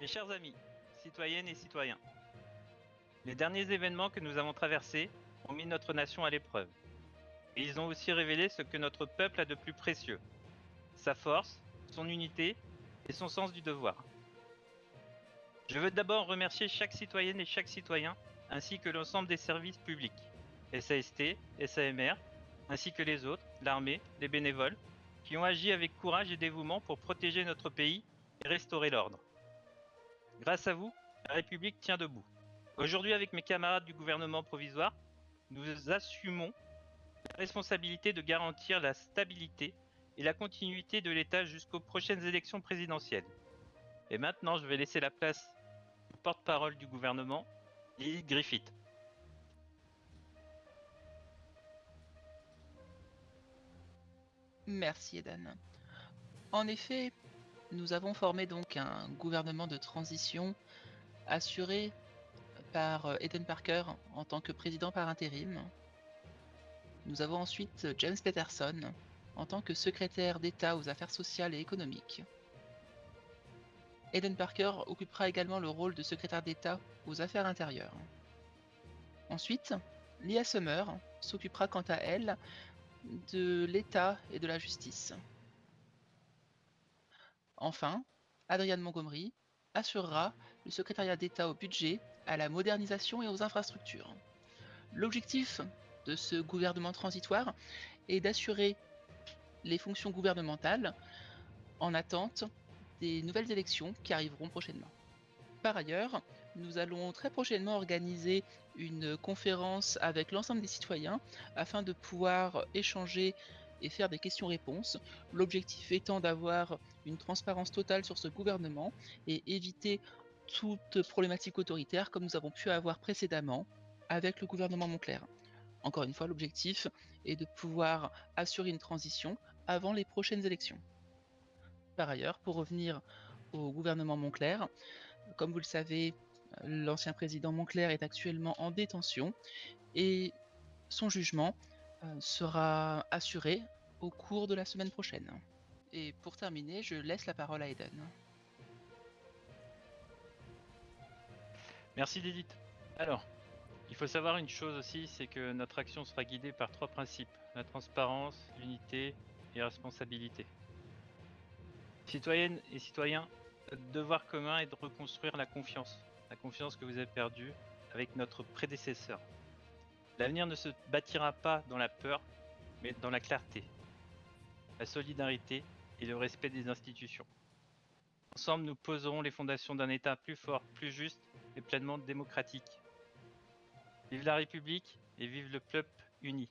Mes chers amis, citoyennes et citoyens, les derniers événements que nous avons traversés ont mis notre nation à l'épreuve. Et ils ont aussi révélé ce que notre peuple a de plus précieux, sa force, son unité et son sens du devoir. Je veux d'abord remercier chaque citoyenne et chaque citoyen, ainsi que l'ensemble des services publics, SAST, SAMR, ainsi que les autres, l'armée, les bénévoles, qui ont agi avec courage et dévouement pour protéger notre pays et restaurer l'ordre. Grâce à vous, la République tient debout. Aujourd'hui, avec mes camarades du gouvernement provisoire, nous assumons la responsabilité de garantir la stabilité et la continuité de l'État jusqu'aux prochaines élections présidentielles. Et maintenant, je vais laisser la place au porte-parole du gouvernement, Lily Griffith. Merci Eden. En effet, nous avons formé donc un gouvernement de transition assuré par Eden Parker en tant que président par intérim. Nous avons ensuite James Peterson en tant que secrétaire d'État aux affaires sociales et économiques. Eden Parker occupera également le rôle de secrétaire d'État aux affaires intérieures. Ensuite, Leah Summer s'occupera quant à elle de l'État et de la justice. Enfin, Adrienne Montgomery assurera le secrétariat d'État au budget, à la modernisation et aux infrastructures. L'objectif de ce gouvernement transitoire est d'assurer les fonctions gouvernementales en attente des nouvelles élections qui arriveront prochainement. Par ailleurs, nous allons très prochainement organiser une conférence avec l'ensemble des citoyens afin de pouvoir échanger et faire des questions-réponses. L'objectif étant d'avoir une transparence totale sur ce gouvernement et éviter toute problématique autoritaire comme nous avons pu avoir précédemment avec le gouvernement Moncler. Encore une fois, l'objectif est de pouvoir assurer une transition avant les prochaines élections. Par ailleurs, pour revenir au gouvernement Moncler, comme vous le savez, l'ancien président Moncler est actuellement en détention et son jugement sera assuré au cours de la semaine prochaine. Et pour terminer, je laisse la parole à Eden. Merci Lilith. Alors, il faut savoir une chose aussi, c'est que notre action sera guidée par 3 principes, la transparence, l'unité et la responsabilité. Citoyennes et citoyens, notre devoir commun est de reconstruire la confiance que vous avez perdue avec notre prédécesseur. L'avenir ne se bâtira pas dans la peur, mais dans la clarté, la solidarité et le respect des institutions. Ensemble, nous poserons les fondations d'un État plus fort, plus juste et pleinement démocratique. Vive la République et vive le peuple uni.